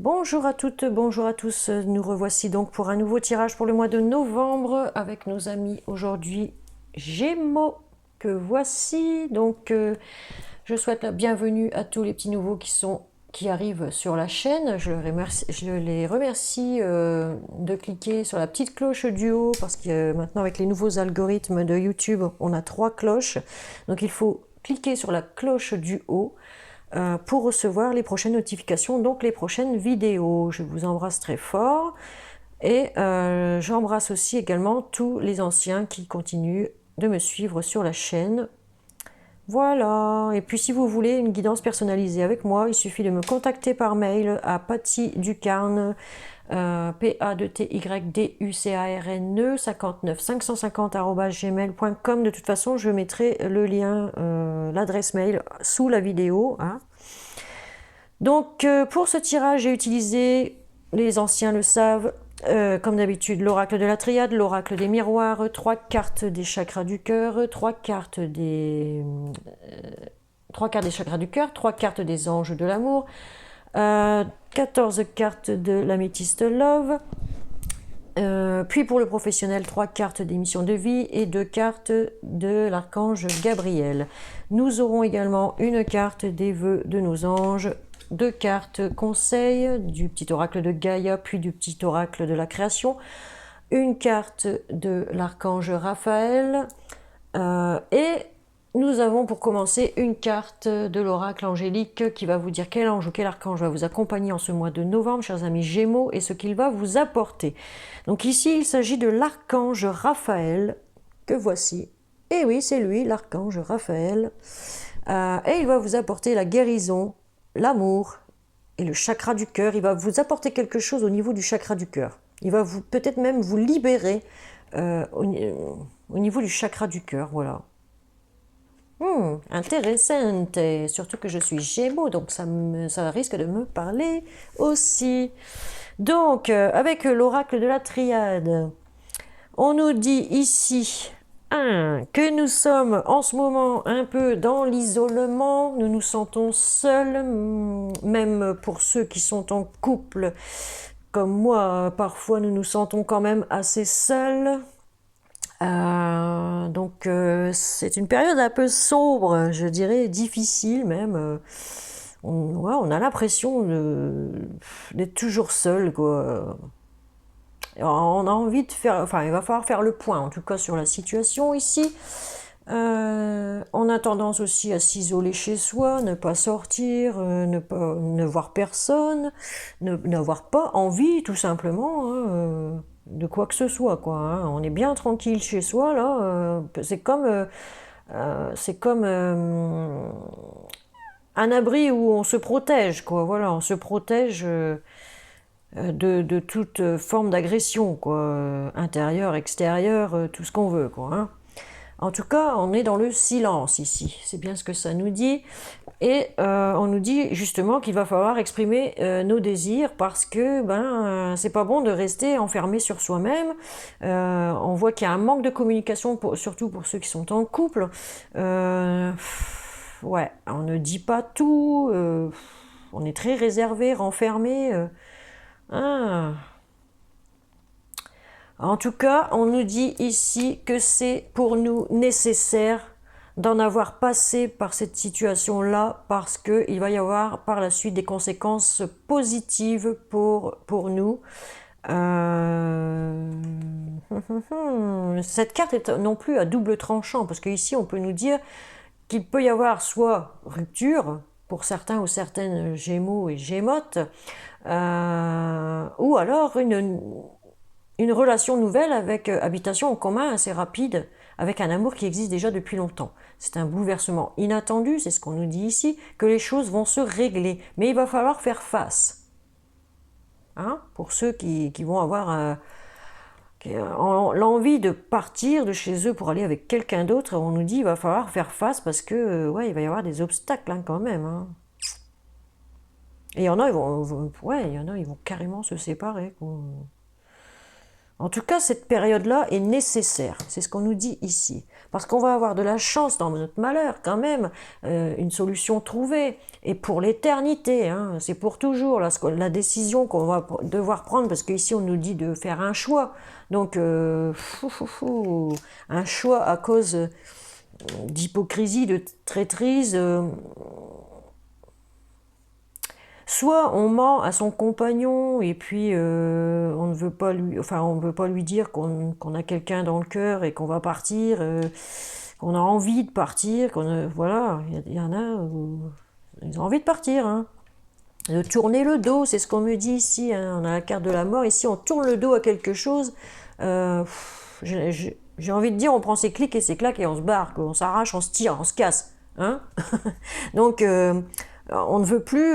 Bonjour à toutes, bonjour à tous. Nous revoici donc pour un nouveau tirage pour le mois de novembre avec nos amis aujourd'hui Gémeaux que voici. Donc je souhaite la bienvenue à tous les petits nouveaux qui arrivent sur la chaîne. Je les remercie de cliquer sur la petite cloche du haut parce que maintenant avec les nouveaux algorithmes de YouTube, on a 3 cloches. Donc il faut cliquer sur la cloche du haut pour recevoir les prochaines notifications, donc les prochaines vidéos. Je vous embrasse très fort et j'embrasse aussi également tous les anciens qui continuent de me suivre sur la chaîne. Voilà, et puis si vous voulez une guidance personnalisée avec moi, il suffit de me contacter par mail à pattyducarne, PADTYDUCARNE 59 550 @gmail.com. De toute façon, je mettrai le lien, l'adresse mail sous la vidéo. Hein. Donc, pour ce tirage, j'ai utilisé, les anciens le savent, comme d'habitude, l'oracle de la triade, l'oracle des miroirs, 3 cartes des chakras du cœur, 3 cartes des chakras du cœur, 3 cartes des anges de l'amour, 14 cartes de l'améthyste love, puis pour le professionnel, 3 cartes des missions de vie et 2 cartes de l'archange Gabriel. Nous aurons également une carte des vœux de nos anges, 2 cartes conseils du petit oracle de Gaïa, puis du petit oracle de la création, une carte de l'archange Raphaël, et nous avons pour commencer une carte de l'oracle angélique qui va vous dire quel ange ou quel archange va vous accompagner en ce mois de novembre, chers amis Gémeaux, et ce qu'il va vous apporter. Donc ici, il s'agit de l'archange Raphaël, que voici. Et oui, c'est lui, l'archange Raphaël. Et il va vous apporter la guérison, l'amour et le chakra du cœur. Il va vous apporter quelque chose au niveau du chakra du cœur. Il va peut-être même vous libérer au niveau du chakra du cœur, voilà. Intéressante, et surtout que je suis Gémeaux, donc ça risque de me parler aussi. Donc, avec l'oracle de la triade, on nous dit ici que nous sommes en ce moment un peu dans l'isolement, nous nous sentons seuls, même pour ceux qui sont en couple, comme moi, parfois nous nous sentons quand même assez seuls. Donc c'est une période un peu sombre, je dirais difficile même. On a l'impression d'être toujours seul, quoi. On a envie de faire, enfin il va falloir faire le point en tout cas sur la situation ici. On a tendance aussi à s'isoler chez soi, ne pas sortir, ne voir personne, n'avoir pas envie tout simplement. Hein, de quoi que ce soit, quoi. Hein. On est bien tranquille chez soi, là. C'est comme un abri où on se protège, quoi. Voilà, on se protège de toute forme d'agression, quoi. Intérieure, extérieure, tout ce qu'on veut, quoi. Hein. En tout cas, on est dans le silence ici. C'est bien ce que ça nous dit. Et on nous dit justement qu'il va falloir exprimer nos désirs parce que c'est pas bon de rester enfermé sur soi-même. On voit qu'il y a un manque de communication, surtout pour ceux qui sont en couple. Ouais, on ne dit pas tout. On est très réservé, renfermé. Ah. En tout cas, on nous dit ici que c'est pour nous nécessaire d'en avoir passé par cette situation-là parce qu'il va y avoir par la suite des conséquences positives pour nous. Cette carte est non plus à double tranchant parce qu'ici on peut nous dire qu'il peut y avoir soit rupture pour certains ou certaines Gémeaux et Gémotes, ou alors une relation nouvelle avec habitation en commun assez rapide, avec un amour qui existe déjà depuis longtemps. C'est un bouleversement inattendu, c'est ce qu'on nous dit ici, que les choses vont se régler, mais il va falloir faire face. Hein, pour ceux qui vont avoir l'envie de partir de chez eux pour aller avec quelqu'un d'autre, on nous dit qu'il va falloir faire face parce que ouais, il va y avoir des obstacles hein, quand même. Hein. Et il y en a, ils vont carrément se séparer. Quoi. En tout cas, cette période-là est nécessaire. C'est ce qu'on nous dit ici. Parce qu'on va avoir de la chance dans notre malheur, quand même, une solution trouvée. Et pour l'éternité, hein, c'est pour toujours, la décision qu'on va devoir prendre, parce qu'ici, on nous dit de faire un choix. Donc, un choix à cause d'hypocrisie, de traîtrise. Soit on ment à son compagnon et puis on ne veut pas lui dire qu'on a quelqu'un dans le cœur et qu'on va partir, qu'on a envie de partir, voilà, il y en a où ils ont envie de partir, hein. De tourner le dos, c'est ce qu'on me dit ici, hein. On a la carte de la mort, ici on tourne le dos à quelque chose. J'ai envie de dire, on prend ses clics et ses claques et on se barre, on s'arrache, on se tire, on se casse, hein. Donc on ne veut plus...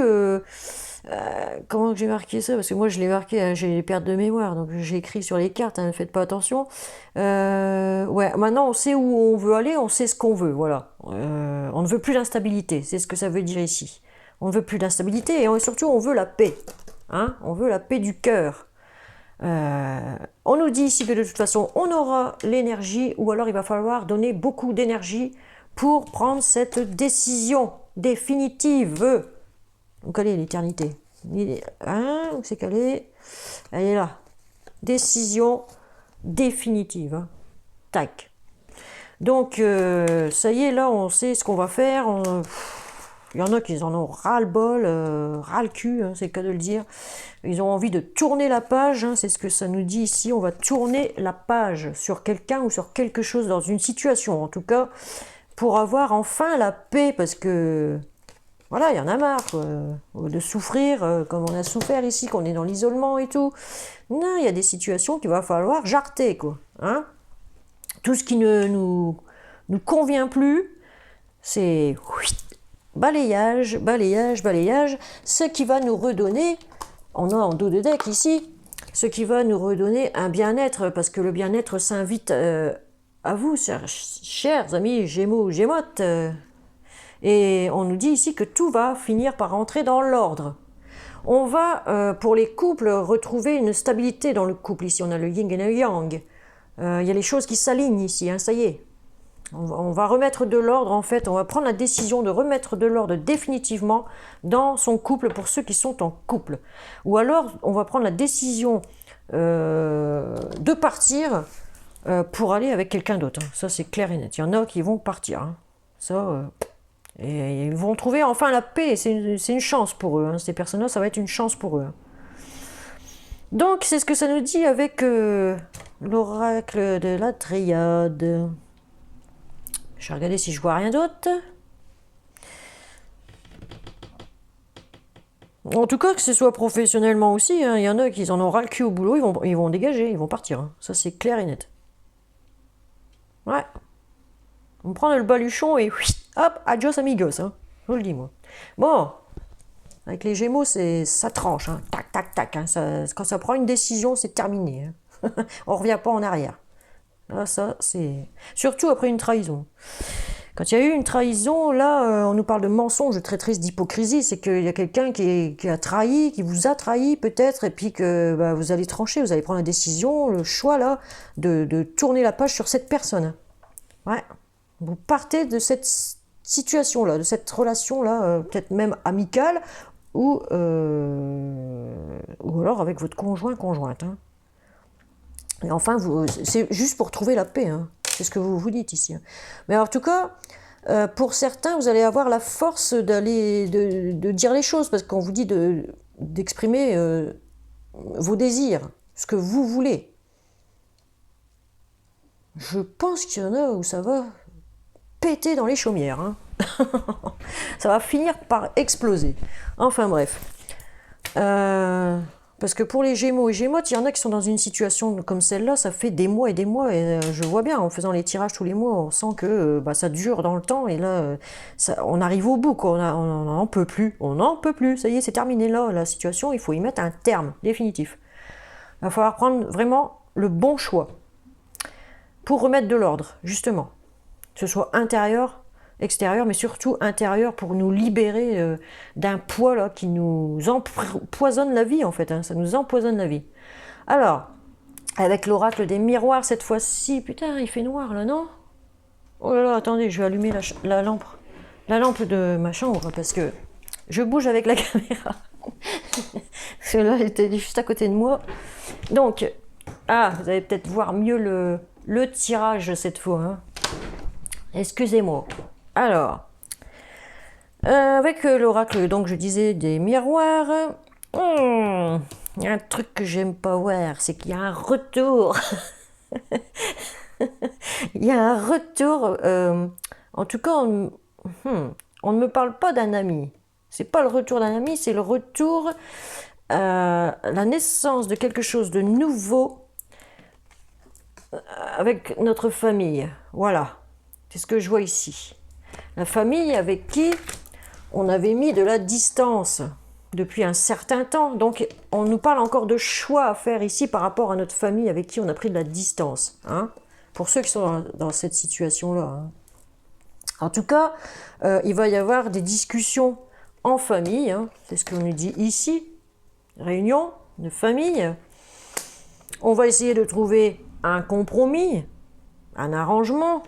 comment j'ai marqué ça? Parce que moi je l'ai marqué, hein, j'ai les pertes de mémoire, donc j'ai écrit sur les cartes, hein, ne faites pas attention. Ouais, maintenant on sait où on veut aller, on sait ce qu'on veut, voilà. On ne veut plus l'instabilité, c'est ce que ça veut dire ici. On ne veut plus d'instabilité et surtout on veut la paix, hein, on veut la paix du cœur. On nous dit ici que de toute façon on aura l'énergie, ou alors il va falloir donner beaucoup d'énergie pour prendre cette décision définitive. Donc elle est l'éternité. Hein, où c'est qu'elle est? Elle est là. Décision définitive. Hein. Tac. Donc ça y est, là on sait ce qu'on va faire. Il y en a qui en ont ras-le-bol, ras-le-cul, hein, c'est le cas de le dire. Ils ont envie de tourner la page, hein, c'est ce que ça nous dit ici. On va tourner la page sur quelqu'un ou sur quelque chose, dans une situation en tout cas, pour avoir enfin la paix, parce que... Voilà, il y en a marre de souffrir comme on a souffert ici, qu'on est dans l'isolement et tout. Non, il y a des situations qu'il va falloir jarter, quoi. Hein, tout ce qui ne nous convient plus, c'est balayage, balayage, balayage. Ce qui va nous redonner, on a en dos de deck ici, ce qui va nous redonner un bien-être, parce que le bien-être s'invite à vous, chers amis Gémeaux, Gémotes. Et on nous dit ici que tout va finir par rentrer dans l'ordre. On va, pour les couples, retrouver une stabilité dans le couple. Ici, on a le yin et le yang. Il y a les choses qui s'alignent ici, hein, ça y est. On va remettre de l'ordre, en fait. On va prendre la décision de remettre de l'ordre définitivement dans son couple pour ceux qui sont en couple. Ou alors, on va prendre la décision de partir pour aller avec quelqu'un d'autre. Hein. Ça, c'est clair et net. Il y en a qui vont partir. Hein. Ça... Et ils vont trouver enfin la paix, c'est une chance pour eux, hein. Ces personnes-là, ça va être une chance pour eux. Hein. Donc, c'est ce que ça nous dit avec l'oracle de la Triade. Je vais regarder si je vois rien d'autre. En tout cas, que ce soit professionnellement aussi, hein, il y en a qui en ont ras le cul au boulot, ils vont dégager, ils vont partir. Hein. Ça, c'est clair et net. Ouais. On prend le baluchon et hop, adios amigos, hein. Je vous le dis moi. Bon, avec les Gémeaux, ça tranche, hein. Tac, tac, tac. Hein. Quand ça prend une décision, c'est terminé. Hein. On ne revient pas en arrière. Là, ça, c'est... Surtout après une trahison. Quand il y a eu une trahison, là, on nous parle de mensonge, de traîtrise, d'hypocrisie. C'est qu'il y a quelqu'un qui a trahi, qui vous a trahi peut-être, et puis que bah, vous allez trancher, vous allez prendre la décision, le choix, là, de tourner la page sur cette personne. Ouais. Vous partez de cette situation-là, de cette relation-là, peut-être même amicale, ou alors avec votre conjointe. Hein. Et enfin, c'est juste pour trouver la paix. Hein. C'est ce que vous dites ici. Hein. Mais en tout cas, pour certains, vous allez avoir la force de dire les choses, parce qu'on vous dit d'exprimer vos désirs, ce que vous voulez. Je pense qu'il y en a où ça va péter dans les chaumières. Hein. Ça va finir par exploser. Enfin bref. Parce que pour les Gémeaux et Gémotes, il y en a qui sont dans une situation comme celle-là, ça fait des mois et des mois, et je vois bien, en faisant les tirages tous les mois, on sent que ça dure dans le temps, et là, on arrive au bout, quoi. On n'en peut plus, ça y est, c'est terminé là, la situation, il faut y mettre un terme définitif. Il va falloir prendre vraiment le bon choix pour remettre de l'ordre, justement. Que ce soit intérieur, extérieur, mais surtout intérieur pour nous libérer d'un poids là, qui nous empoisonne la vie en fait. Hein, ça nous empoisonne la vie. Alors, avec l'oracle des miroirs cette fois-ci. Putain, il fait noir là, non? Oh là là, attendez, je vais allumer la lampe de ma chambre parce que je bouge avec la caméra. Celle-là était juste à côté de moi. Donc, vous allez peut-être voir mieux le tirage cette fois. Hein. Excusez-moi. Alors, avec l'oracle, donc je disais des miroirs. Il y a un truc que j'aime pas voir, c'est qu'il y a un retour. Il y a un retour. En tout cas, on ne me parle pas d'un ami. C'est pas le retour d'un ami, c'est le retour, la naissance de quelque chose de nouveau avec notre famille. Voilà, c'est ce que je vois ici. La famille avec qui on avait mis de la distance depuis un certain temps. Donc, on nous parle encore de choix à faire ici par rapport à notre famille avec qui on a pris de la distance. Hein, pour ceux qui sont dans cette situation-là. Hein. En tout cas, il va y avoir des discussions en famille. Hein, c'est ce qu'on nous dit ici. Réunion de famille. On va essayer de trouver un compromis, un arrangement,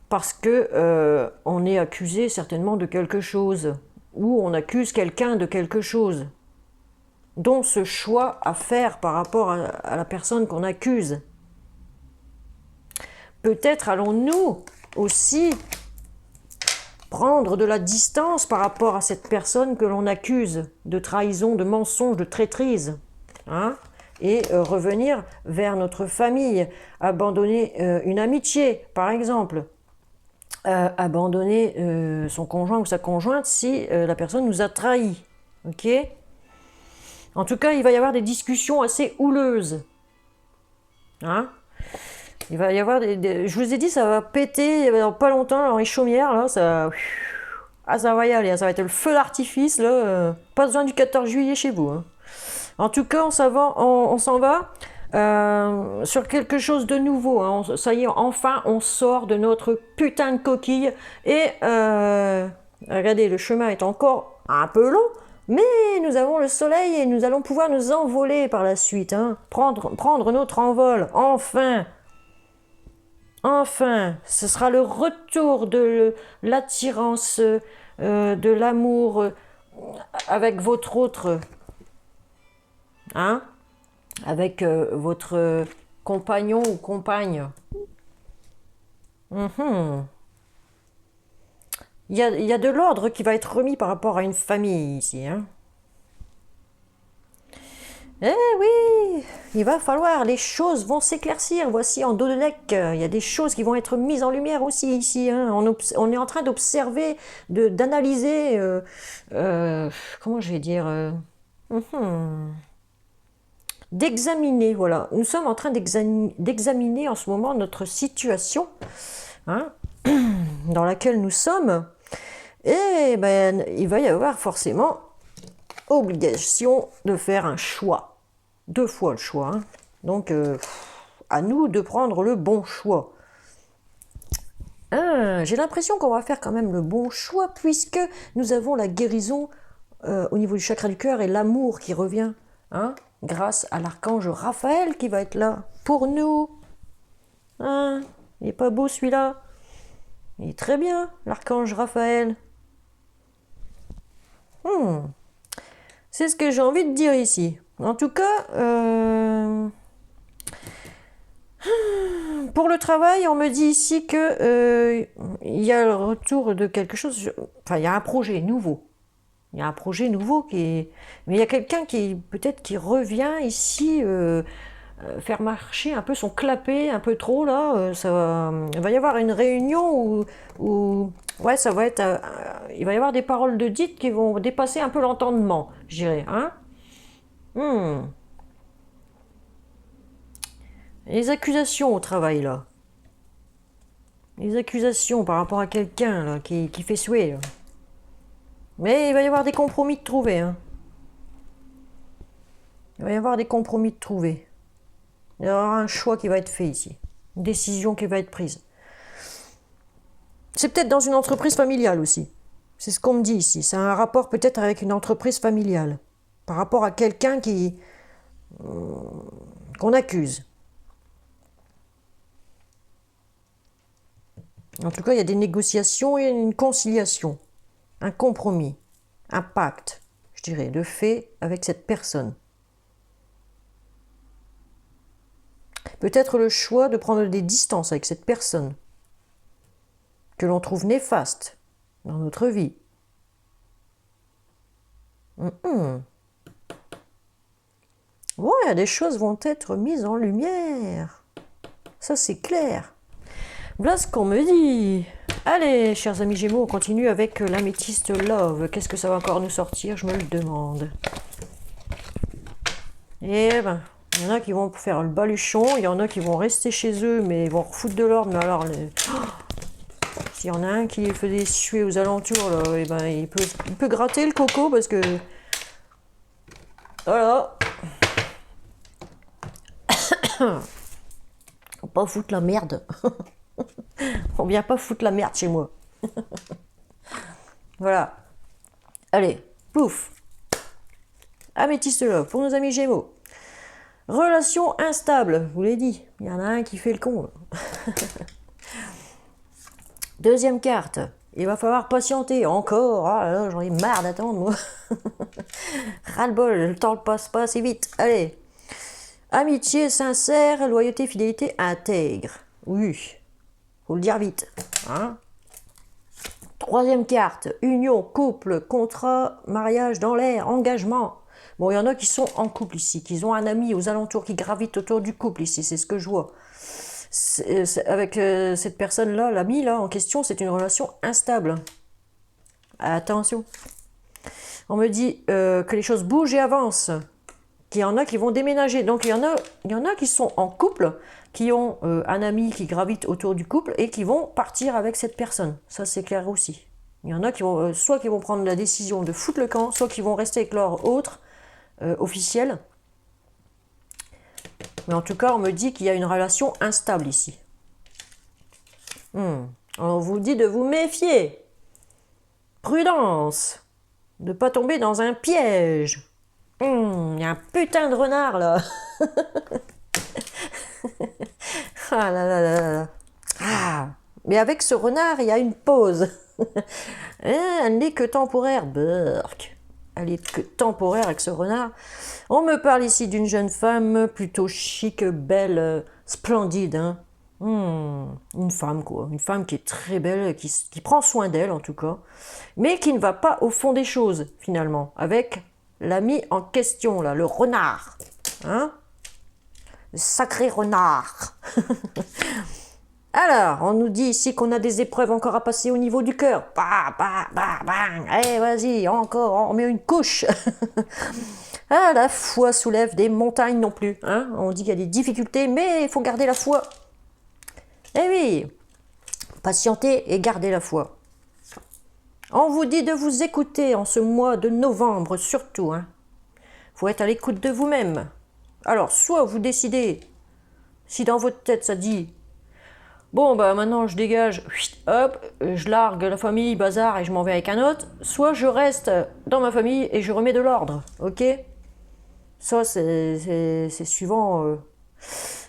parce que on est accusé certainement de quelque chose, ou on accuse quelqu'un de quelque chose, dont ce choix à faire par rapport à la personne qu'on accuse. Peut-être allons-nous aussi prendre de la distance par rapport à cette personne que l'on accuse de trahison, de mensonge, de traîtrise, hein, et revenir vers notre famille, abandonner une amitié, par exemple, abandonner son conjoint ou sa conjointe si la personne nous a trahis. Ok ? En tout cas, il va y avoir des discussions assez houleuses. Hein ? Il va y avoir je vous ai dit, ça va péter dans pas longtemps dans les chaumières, là, ça... ça va y aller, ça va être le feu d'artifice, là. Pas besoin du 14 juillet chez vous. Hein. En tout cas, on s'en va sur quelque chose de nouveau. Hein. Ça y est, enfin, on sort de notre putain de coquille. Et regardez, le chemin est encore un peu long, mais nous avons le soleil et nous allons pouvoir nous envoler par la suite. Hein. Prendre notre envol, enfin. Enfin, ce sera le retour de l'attirance, de l'amour avec votre autre, hein, avec votre compagnon ou compagne. Il y a de l'ordre qui va être remis par rapport à une famille ici. Hein. Eh oui, il va falloir, les choses vont s'éclaircir. Voici en dos de deck, il y a des choses qui vont être mises en lumière aussi ici. Hein. On est en train d'observer, d'analyser, comment je vais dire, d'examiner, voilà. Nous sommes en train d'examiner en ce moment notre situation, hein, dans laquelle nous sommes. Et ben, il va y avoir forcément obligation de faire un choix. 2 fois le choix. Hein. Donc, à nous de prendre le bon choix. J'ai l'impression qu'on va faire quand même le bon choix puisque nous avons la guérison au niveau du chakra du cœur et l'amour qui revient. Hein, grâce à l'archange Raphaël qui va être là pour nous. Hein, il n'est pas beau celui-là. Il est très bien, l'archange Raphaël. C'est ce que j'ai envie de dire ici. En tout cas, pour le travail, on me dit ici que il y a le retour de quelque chose. Enfin, il y a un projet nouveau. Il y a un projet nouveau qui est... Mais il y a quelqu'un qui peut-être qui revient ici faire marcher un peu son clapet un peu trop là. Il va y avoir une réunion où ouais, ça va être... il va y avoir des paroles de dites qui vont dépasser un peu l'entendement, je dirais. Hein. Les accusations au travail, là. Les accusations par rapport à quelqu'un là, qui fait suer. Là. Mais il va y avoir des compromis de trouver. Hein. Il va y avoir des compromis de trouver. Il y aura un choix qui va être fait ici. Une décision qui va être prise. C'est peut-être dans une entreprise familiale aussi. C'est ce qu'on me dit ici. C'est un rapport peut-être avec une entreprise familiale. Par rapport à quelqu'un qui qu'on accuse. En tout cas, il y a des négociations et une conciliation, un compromis, un pacte, je dirais, de fait avec cette personne. Peut-être le choix de prendre des distances avec cette personne que l'on trouve néfaste dans notre vie. Ouais, des choses vont être mises en lumière. Ça, c'est clair. Voilà ce qu'on me dit. Allez, chers amis Gémeaux, on continue avec l'améthyste Love. Qu'est-ce que ça va encore nous sortir? Je me le demande. Eh ben, il y en a qui vont faire le baluchon, il y en a qui vont rester chez eux, mais ils vont refoutre de l'ordre. Mais alors, s'il y en a un qui les faisait suer aux alentours, là, eh ben, il peut gratter le coco parce que... Voilà. Faut pas foutre la merde. On vient pas foutre la merde chez moi. Voilà. Allez, pouf. Améthyste Love pour nos amis Gémeaux. Relation instable, je vous l'ai dit. Il y en a un qui fait le con. Deuxième carte. Il va falloir patienter. Encore. Ah là là, j'en ai marre d'attendre, moi. Ras-le-bol, le temps ne passe pas assez vite. Allez. Amitié sincère, loyauté, fidélité intègre. Oui. Faut le dire vite. Hein? Troisième carte. Union, couple, contrat, mariage dans l'air, engagement. Bon, il y en a qui sont en couple ici, qui ont un ami aux alentours qui gravite autour du couple ici, c'est ce que je vois. Avec cette personne-là, l'ami là en question, c'est une relation instable. Attention. On me dit que les choses bougent et avancent, qu'il y en a qui vont déménager. Donc il y en a qui sont en couple, qui ont un ami qui gravite autour du couple et qui vont partir avec cette personne. Ça c'est clair aussi. Il y en a qui vont soit qui vont prendre la décision de foutre le camp, soit qui vont rester avec leur autre officiel. Mais en tout cas, on me dit qu'il y a une relation instable ici. On vous dit de vous méfier. Prudence. De ne pas tomber dans un piège. Il y a un putain de renard là. Ah là là là là. Ah. Mais avec ce renard, il y a une pause. Elle n'est que temporaire. Burk. Elle est que temporaire avec ce renard. On me parle ici d'une jeune femme plutôt chic, belle, splendide. Hein. Une femme quoi. Une femme qui est très belle, qui prend soin d'elle en tout cas. Mais qui ne va pas au fond des choses finalement. Avec l'ami en question là, le renard. Hein? Le sacré renard. Alors, on nous dit ici qu'on a des épreuves encore à passer au niveau du cœur. Bah, bah, bah, bang. Allez, vas-y, encore, on remet une couche. Ah, la foi soulève des montagnes non plus. Hein, on dit qu'il y a des difficultés, mais il faut garder la foi. Eh oui, patienter et garder la foi. On vous dit de vous écouter en ce mois de novembre, surtout. Hein. Faut être à l'écoute de vous-même. Alors, soit vous décidez, si dans votre tête ça dit... Bon, bah maintenant je dégage, hop, je largue la famille, bazar, et je m'en vais avec un autre. Soit je reste dans ma famille et je remets de l'ordre, ok? Ça, c'est suivant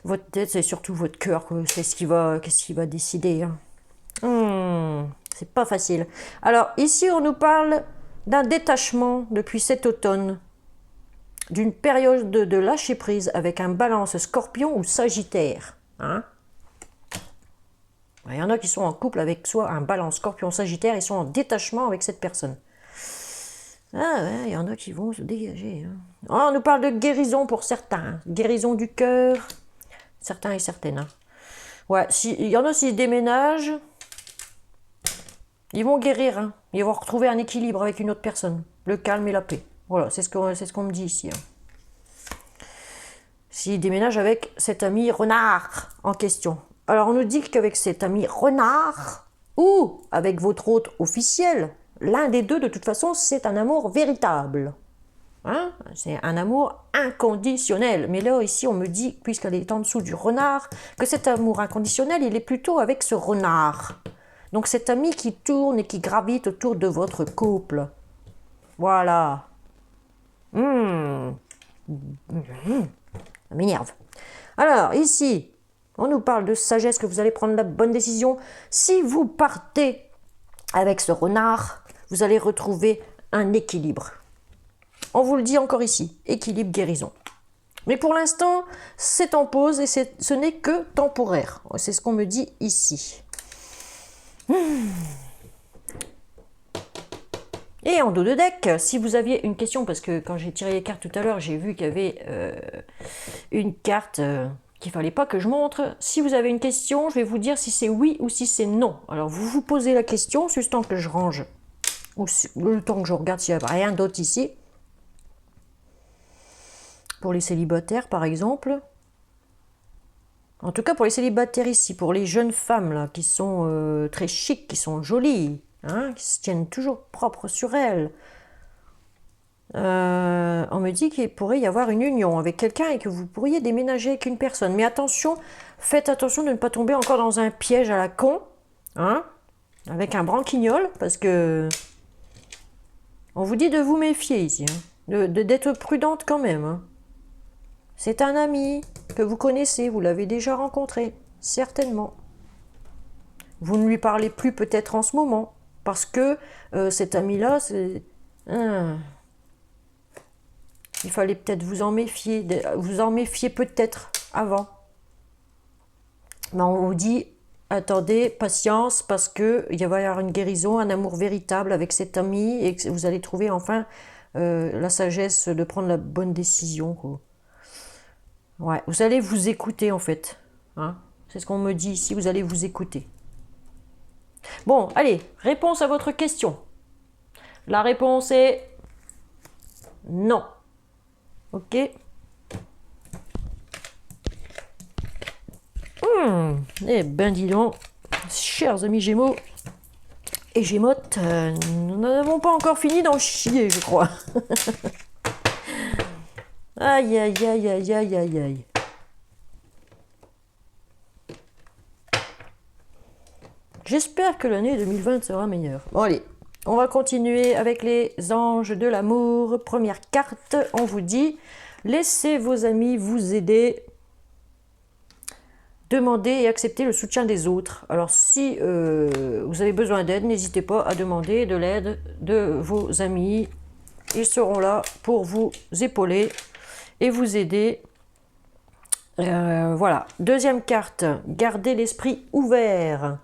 votre tête, c'est surtout votre cœur, c'est ce qui va décider. Hein. C'est pas facile. Alors, ici, on nous parle d'un détachement depuis cet automne, d'une période de lâcher-prise avec un balance scorpion ou sagittaire, hein? Il y en a qui sont en couple avec soit un balance scorpion sagittaire, ils sont en détachement avec cette personne. Ah ouais, il y en a qui vont se dégager. Hein. Oh, on nous parle de guérison pour certains. Hein. Guérison du cœur, certains et certaines. Hein. Ouais, il y en a s'ils déménagent, ils vont guérir. Hein. Ils vont retrouver un équilibre avec une autre personne. Le calme et la paix. Voilà, c'est ce qu'on me dit ici. Hein. S'ils déménagent avec cet ami renard en question. Alors, on nous dit qu'avec cet ami renard, ou avec votre hôte officiel, l'un des deux, de toute façon, c'est un amour véritable. Hein? C'est un amour inconditionnel. Mais là, ici, on me dit, puisqu'elle est en dessous du renard, que cet amour inconditionnel, il est plutôt avec ce renard. Donc, cet ami qui tourne et qui gravite autour de votre couple. Voilà. Ça m'énerve. Alors, ici, on nous parle de sagesse, que vous allez prendre la bonne décision. Si vous partez avec ce renard, vous allez retrouver un équilibre. On vous le dit encore ici, équilibre, guérison. Mais pour l'instant, c'est en pause et ce n'est que temporaire. C'est ce qu'on me dit ici. Et en dos de deck, si vous aviez une question, parce que quand j'ai tiré les cartes tout à l'heure, j'ai vu qu'il y avait une carte qu'il ne fallait pas que je montre. Si vous avez une question, je vais vous dire si c'est oui ou si c'est non. Alors vous vous posez la question, juste le temps que je range, ou le temps que je regarde s'il n'y a rien d'autre ici. Pour les célibataires, par exemple. En tout cas, pour les célibataires ici, pour les jeunes femmes là, qui sont très chics, qui sont jolies, hein, qui se tiennent toujours propres sur elles. On me dit qu'il pourrait y avoir une union avec quelqu'un et que vous pourriez déménager avec une personne. Mais attention, faites attention de ne pas tomber encore dans un piège à la con, hein, avec un branquignol, parce que on vous dit de vous méfier ici, hein, d'être prudente quand même. Hein. C'est un ami que vous connaissez, vous l'avez déjà rencontré, certainement. Vous ne lui parlez plus peut-être en ce moment, parce que cet ami-là, c'est... il fallait peut-être vous en méfier peut-être avant. Mais on vous dit, attendez, patience, parce qu'il va y avoir une guérison, un amour véritable avec cet ami, et que vous allez trouver enfin la sagesse de prendre la bonne décision, quoi. Ouais, vous allez vous écouter en fait. Hein, c'est ce qu'on me dit ici, vous allez vous écouter. Bon, allez, réponse à votre question. La réponse est non. Ok. Eh ben dis donc, chers amis Gémeaux et Gémotes, nous n'avons pas encore fini d'en chier, je crois. Aïe, aïe, aïe, aïe, aïe, aïe, aïe. J'espère que l'année 2020 sera meilleure. Bon, allez, on va continuer avec les anges de l'amour. Première carte, on vous dit, laissez vos amis vous aider. Demandez et acceptez le soutien des autres. Alors, si vous avez besoin d'aide, n'hésitez pas à demander de l'aide de vos amis. Ils seront là pour vous épauler et vous aider. Voilà. Deuxième carte, gardez l'esprit ouvert.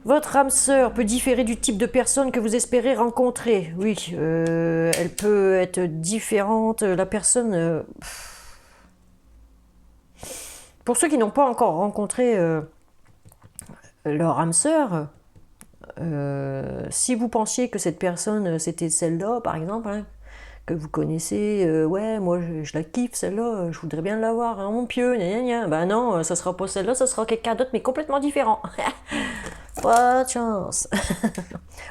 Votre âme sœur peut différer du type de personne que vous espérez rencontrer. Oui, elle peut être différente. La personne... Pour ceux qui n'ont pas encore rencontré leur âme sœur, si vous pensiez que cette personne, c'était celle-là, par exemple, hein, que vous connaissez, ouais, moi je la kiffe celle-là, je voudrais bien l'avoir, hein, mon pieu, gna gna gna. Ben non, ça sera pas celle-là, ça sera quelqu'un d'autre, mais complètement différent. Pas de chance.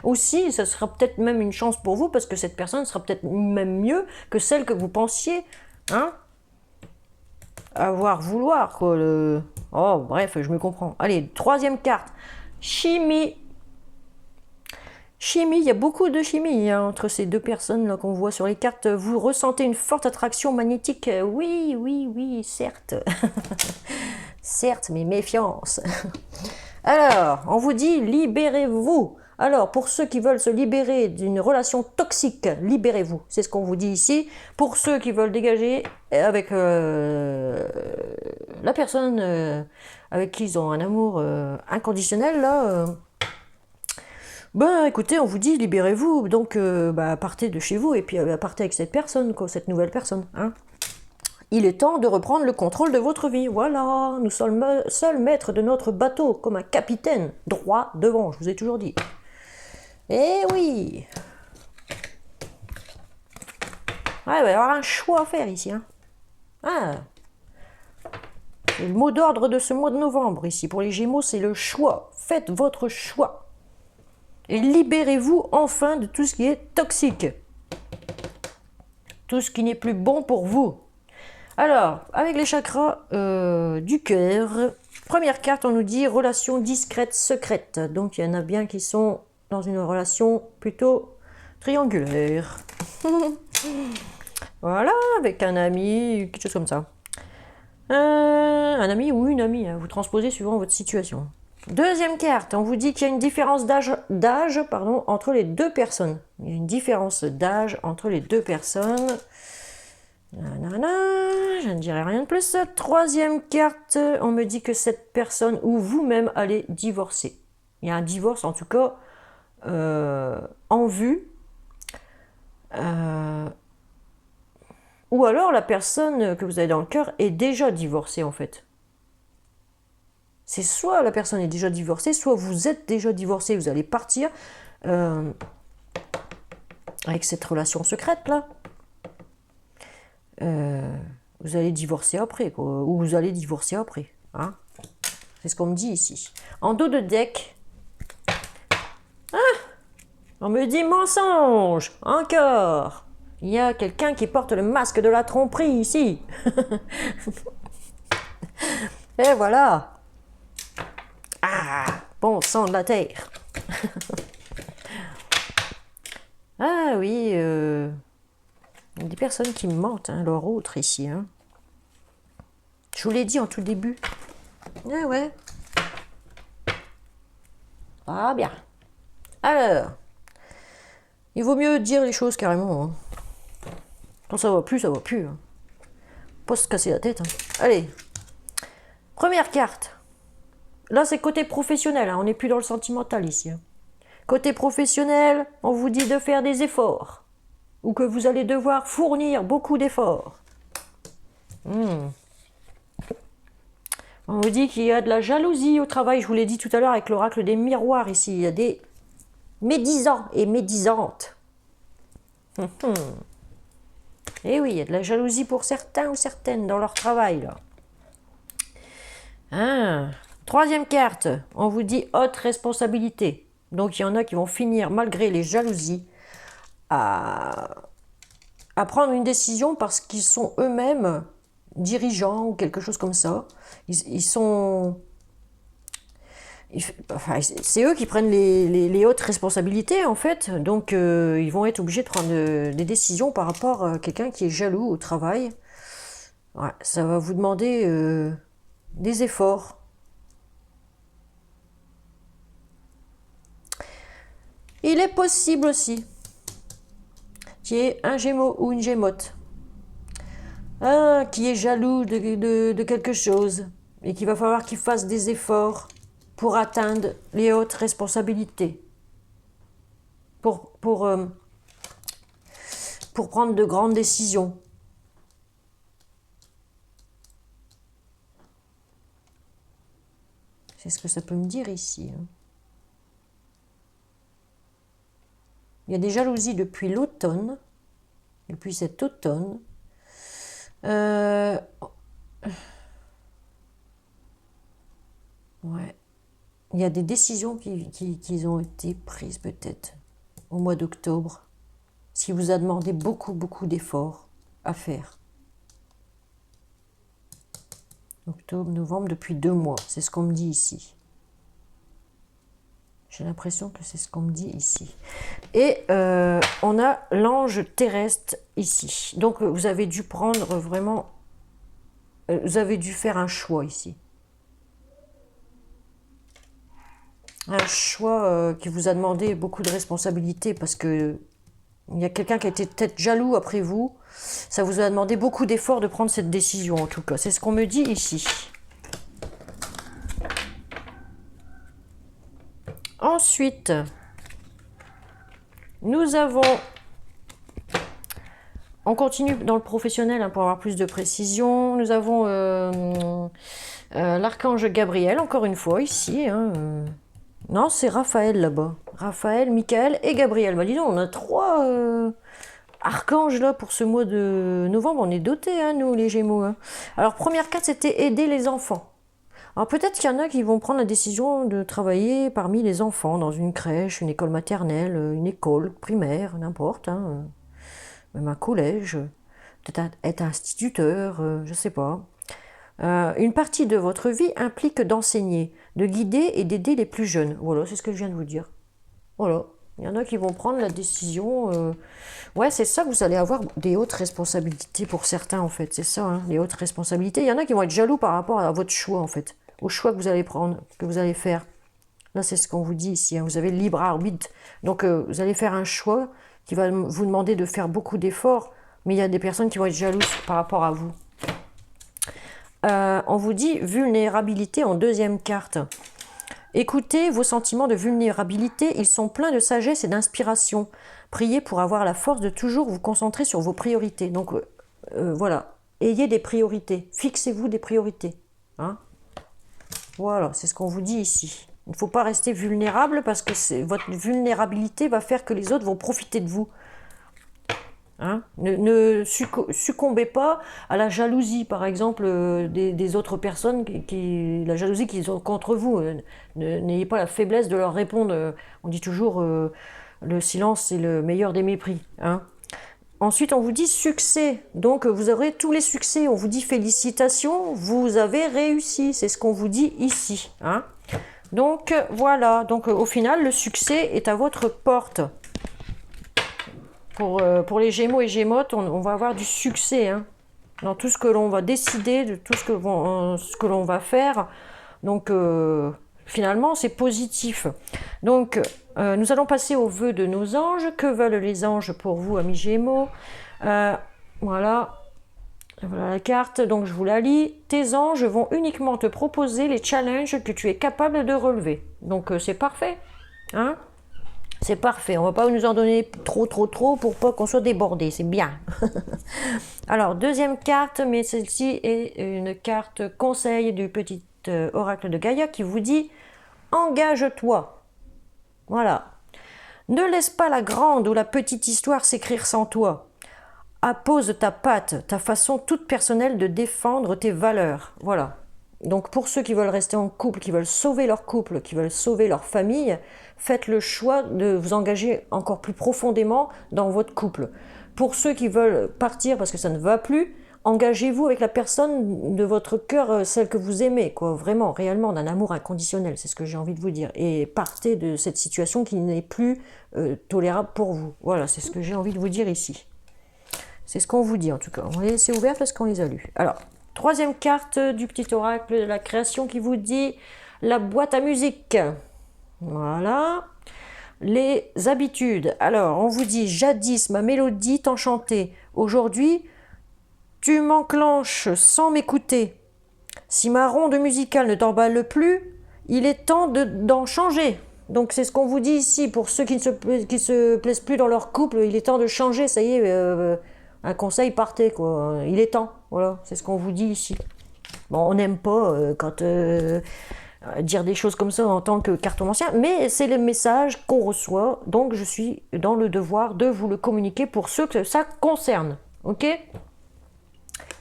Aussi, ça sera peut-être même une chance pour vous, parce que cette personne sera peut-être même mieux que celle que vous pensiez, hein, vouloir, quoi. Oh, bref, je me comprends. Allez, troisième carte. Chimie. Chimie, il y a beaucoup de chimie hein, entre ces deux personnes là qu'on voit sur les cartes. Vous ressentez une forte attraction magnétique. Oui, oui, oui, certes. Certes, mais méfiance. Alors, on vous dit libérez-vous. Alors, pour ceux qui veulent se libérer d'une relation toxique, libérez-vous. C'est ce qu'on vous dit ici. Pour ceux qui veulent dégager avec la personne avec qui ils ont un amour inconditionnel, là... ben écoutez, on vous dit libérez-vous, donc partez de chez vous et puis partez avec cette personne, quoi, cette nouvelle personne. Hein. Il est temps de reprendre le contrôle de votre vie. Voilà, nous sommes seuls maîtres de notre bateau, comme un capitaine, droit devant, je vous ai toujours dit. Eh oui. Ouais, il va y avoir un choix à faire ici. Hein. Ah. Le mot d'ordre de ce mois de novembre ici, pour les Gémeaux, c'est le choix. Faites votre choix. Et libérez-vous enfin de tout ce qui est toxique. Tout ce qui n'est plus bon pour vous. Alors, avec les chakras du cœur, première carte, on nous dit relation discrète, secrète. Donc, il y en a bien qui sont dans une relation plutôt triangulaire. Voilà, avec un ami, quelque chose comme ça. Un ami ou une amie, hein, vous transposez suivant votre situation. Deuxième carte, on vous dit qu'il y a une différence d'âge entre les deux personnes. Il y a une différence d'âge entre les deux personnes. Nanana, je ne dirai rien de plus. Troisième carte, on me dit que cette personne ou vous-même allez divorcer. Il y a un divorce en tout cas en vue. Ou alors la personne que vous avez dans le cœur est déjà divorcée en fait. C'est soit la personne est déjà divorcée, soit vous êtes déjà divorcé, vous allez partir avec cette relation secrète là. Vous allez divorcer après, quoi, ou vous allez divorcer après. Hein, c'est ce qu'on me dit ici. En dos de deck, on me dit mensonge, encore. Il y a quelqu'un qui porte le masque de la tromperie ici. Et voilà. Ah, bon sang de la terre. Ah oui, il y a des personnes qui me mentent, hein, leur autre ici. Hein. Je vous l'ai dit en tout début. Ah ouais. Ah bien. Alors, il vaut mieux dire les choses carrément. Hein. Quand ça va plus, ça va plus. Hein. Pas se casser la tête. Hein. Allez. Première carte. Là, c'est côté professionnel. Hein. On n'est plus dans le sentimental ici. Hein. Côté professionnel, on vous dit de faire des efforts. Ou que vous allez devoir fournir beaucoup d'efforts. On vous dit qu'il y a de la jalousie au travail. Je vous l'ai dit tout à l'heure avec l'oracle des miroirs ici. Il y a des médisants et médisantes. Et oui, il y a de la jalousie pour certains ou certaines dans leur travail. Là. Ah. Troisième carte, on vous dit haute responsabilité. Donc il y en a qui vont finir, malgré les jalousies, à prendre une décision parce qu'ils sont eux-mêmes dirigeants ou quelque chose comme ça. Ils sont... Enfin, c'est eux qui prennent les hautes responsabilités en fait, donc ils vont être obligés de prendre des décisions par rapport à quelqu'un qui est jaloux au travail. Ouais, ça va vous demander des efforts. Il est possible aussi qu'il y ait un gémeau ou une gémote qui est jaloux de quelque chose et qu'il va falloir qu'il fasse des efforts pour atteindre les hautes responsabilités, pour prendre de grandes décisions. C'est ce que ça peut me dire ici. Hein. Il y a des jalousies depuis l'automne, depuis cet automne. Ouais. Il y a des décisions qui ont été prises peut-être au mois d'octobre, ce qui vous a demandé beaucoup d'efforts à faire. Octobre, novembre, depuis 2 mois, c'est ce qu'on me dit ici. J'ai l'impression que c'est ce qu'on me dit ici. Et on a l'ange terrestre ici. Donc vous avez dû prendre vraiment... vous avez dû faire un choix ici. Un choix qui vous a demandé beaucoup de responsabilités parce que il y a quelqu'un qui a été peut-être jaloux après vous. Ça vous a demandé beaucoup d'efforts de prendre cette décision en tout cas. C'est ce qu'on me dit ici. Ensuite, nous avons... On continue dans le professionnel hein, pour avoir plus de précision. Nous avons l'archange Gabriel, encore une fois, ici. Hein, Non, c'est Raphaël là-bas. Raphaël, Michael et Gabriel. Bah dis donc, on a 3 archanges là pour ce mois de novembre. On est dotés, hein, nous, les Gémeaux. Hein. Alors, première carte, c'était aider les enfants. Alors, peut-être qu'il y en a qui vont prendre la décision de travailler parmi les enfants, dans une crèche, une école maternelle, une école primaire, n'importe. Hein, même un collège. Peut-être être instituteur, je sais pas. Une partie de votre vie implique d'enseigner, de guider et d'aider les plus jeunes. Voilà, c'est ce que je viens de vous dire. Voilà. Il y en a qui vont prendre la décision. Ouais, c'est ça, vous allez avoir des hautes responsabilités pour certains, en fait. C'est ça, hein, les hautes responsabilités. Il y en a qui vont être jaloux par rapport à votre choix, en fait. Au choix que vous allez prendre, que vous allez faire. Là, c'est ce qu'on vous dit ici. Hein, vous avez le libre arbitre. Donc, vous allez faire un choix qui va vous demander de faire beaucoup d'efforts. Mais il y a des personnes qui vont être jalouses par rapport à vous. On vous dit vulnérabilité en deuxième carte. Écoutez vos sentiments de vulnérabilité, ils sont pleins de sagesse et d'inspiration. Priez pour avoir la force de toujours vous concentrer sur vos priorités. Donc voilà, ayez des priorités, fixez-vous des priorités. Hein, voilà, c'est ce qu'on vous dit ici. Il ne faut pas rester vulnérable parce que votre vulnérabilité va faire que les autres vont profiter de vous. Hein, ne succombez pas à la jalousie, par exemple, des autres personnes, la jalousie qu'ils ont contre vous. N'ayez pas la faiblesse de leur répondre. On dit toujours le silence, c'est le meilleur des mépris. Hein. Ensuite, on vous dit succès. Donc, vous aurez tous les succès. On vous dit félicitations, vous avez réussi. C'est ce qu'on vous dit ici. Hein. Donc, voilà. Donc, au final, le succès est à votre porte. Pour les Gémeaux et Gémotes, on va avoir du succès hein, dans tout ce que l'on va décider, de tout ce que l'on va faire. Donc, finalement, c'est positif. Donc, nous allons passer aux vœux de nos anges. Que veulent les anges pour vous, amis Gémeaux? Voilà la carte, donc je vous la lis. Tes anges vont uniquement te proposer les challenges que tu es capable de relever. Donc, c'est parfait. Hein? C'est parfait, on ne va pas nous en donner trop pour pas qu'on soit débordé, c'est bien. Alors, deuxième carte, mais celle-ci est une carte conseil du petit oracle de Gaïa qui vous dit « Engage-toi ». Voilà. Ne laisse pas la grande ou la petite histoire s'écrire sans toi. Appose ta patte, ta façon toute personnelle de défendre tes valeurs. Voilà. Donc pour ceux qui veulent rester en couple, qui veulent sauver leur couple, qui veulent sauver leur famille, faites le choix de vous engager encore plus profondément dans votre couple. Pour ceux qui veulent partir parce que ça ne va plus, engagez-vous avec la personne de votre cœur, celle que vous aimez, quoi, vraiment, réellement, d'un amour inconditionnel, c'est ce que j'ai envie de vous dire. Et partez de cette situation qui n'est plus tolérable pour vous. Voilà, c'est ce que j'ai envie de vous dire ici. C'est ce qu'on vous dit en tout cas. On les laisse ouvertes parce qu'on les a lus. Alors, troisième carte du petit oracle de la création qui vous dit la boîte à musique. Voilà. Les habitudes. Alors, on vous dit jadis ma mélodie t'enchantait. Aujourd'hui, tu m'enclenches sans m'écouter. Si ma ronde musicale ne t'emballe plus, il est temps d'en changer. Donc, c'est ce qu'on vous dit ici. Pour ceux qui se plaisent plus dans leur couple, il est temps de changer. Ça y est, un conseil, partez, quoi. Il est temps. Voilà, c'est ce qu'on vous dit ici. Bon, on n'aime pas quand dire des choses comme ça en tant que cartomancien, mais c'est le message qu'on reçoit, donc je suis dans le devoir de vous le communiquer pour ceux que ça concerne. Ok? Et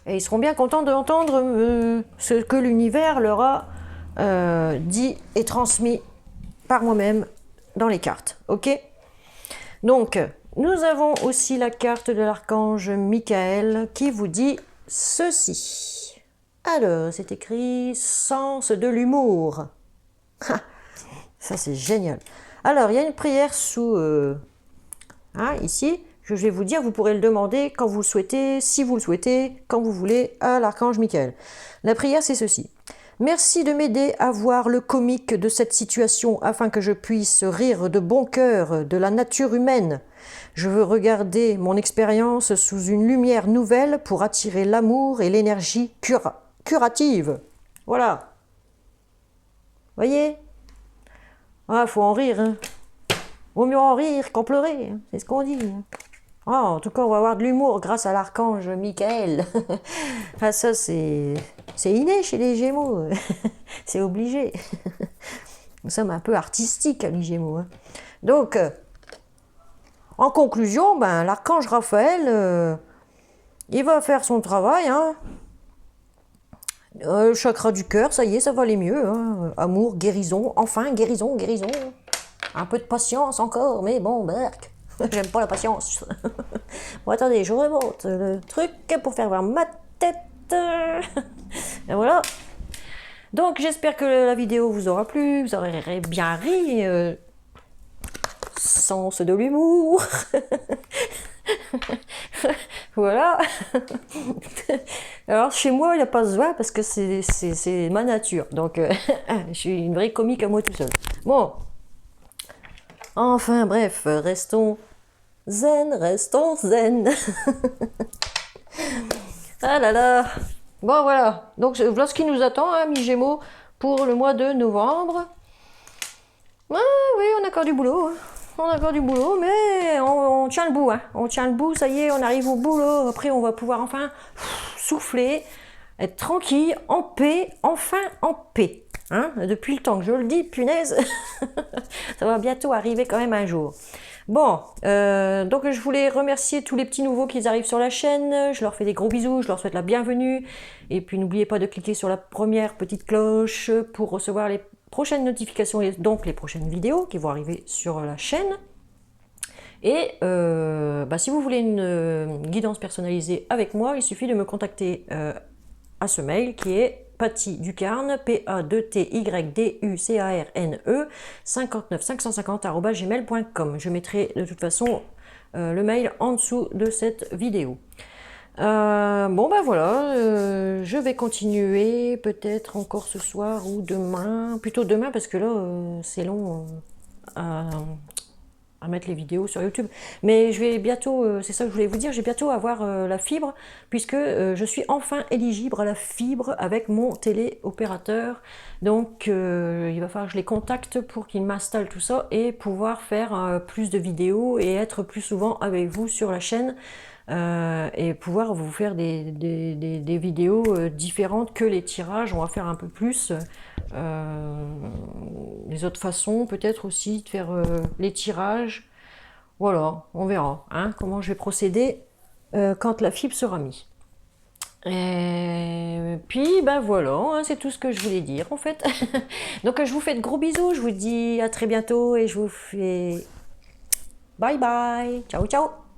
ils seront bien contents d'entendre ce que l'univers leur a dit et transmis par moi-même dans les cartes. Ok? Donc, nous avons aussi la carte de l'archange Michael qui vous dit ceci. Alors, c'est écrit « Sens de l'humour ». Ça, c'est génial. Alors, il y a une prière sous... ici, je vais vous dire, vous pourrez le demander quand vous le souhaitez, si vous le souhaitez, quand vous voulez, à l'archange Michael. La prière, c'est ceci. Merci de m'aider à voir le comique de cette situation afin que je puisse rire de bon cœur de la nature humaine. Je veux regarder mon expérience sous une lumière nouvelle pour attirer l'amour et l'énergie curative. Voilà. Voyez? Ah, faut en rire. Hein. Vaut mieux en rire qu'en pleurer. Hein. C'est ce qu'on dit. Ah, en tout cas, on va avoir de l'humour grâce à l'archange Michael. Enfin, ça, c'est inné chez les Gémeaux. C'est obligé. Nous sommes un peu artistiques, les Gémeaux. Hein. Donc, en conclusion, l'archange Raphaël, il va faire son travail. Hein. Chakra du cœur, ça y est, ça va aller mieux. Hein. Amour, guérison, enfin, guérison. Un peu de patience encore, mais bon, berk. J'aime pas la patience. Bon, attendez, je remonte le truc pour faire voir ma tête. Et voilà. Donc, j'espère que la vidéo vous aura plu, vous aurez bien ri. sens de l'humour. Voilà. Alors chez moi, il n'y a pas besoin parce que c'est ma nature. Donc je suis une vraie comique à moi tout seul. Bon. Enfin bref, restons zen, restons zen. Ah là là. Bon voilà. Donc voilà ce qui nous attend, hein, mi-gémeaux, pour le mois de novembre. Ah oui, on a encore du boulot. Hein. On a encore du boulot, mais on tient le bout. Hein. On tient le bout, ça y est, on arrive au boulot. Après, on va pouvoir enfin souffler, être tranquille, en paix, enfin en paix. Hein. Depuis le temps que je le dis, punaise, ça va bientôt arriver quand même un jour. Bon, donc je voulais remercier tous les petits nouveaux qui arrivent sur la chaîne. Je leur fais des gros bisous, je leur souhaite la bienvenue. Et puis n'oubliez pas de cliquer sur la première petite cloche pour recevoir les prochaines notifications et donc les prochaines vidéos qui vont arriver sur la chaîne. Et si vous voulez une guidance personnalisée avec moi, il suffit de me contacter à ce mail qui est pattyducarne, PADTYDUCARNE 59550@gmail.com. Je mettrai de toute façon le mail en dessous de cette vidéo. Bon ben voilà, je vais continuer peut-être encore ce soir ou demain, plutôt demain parce que là c'est long à mettre les vidéos sur YouTube. Mais je vais bientôt, c'est ça que je voulais vous dire, je vais bientôt avoir la fibre, puisque je suis enfin éligible à la fibre avec mon téléopérateur. Donc il va falloir que je les contacte pour qu'ils m'installent tout ça et pouvoir faire plus de vidéos et être plus souvent avec vous sur la chaîne. Et pouvoir vous faire des vidéos différentes que les tirages. On va faire un peu plus les autres façons, peut-être aussi de faire les tirages. Voilà, on verra hein, comment je vais procéder quand la fibre sera mise. Et puis ben voilà, hein, c'est tout ce que je voulais dire en fait. Donc je vous fais de gros bisous, je vous dis à très bientôt et je vous fais bye bye, ciao ciao.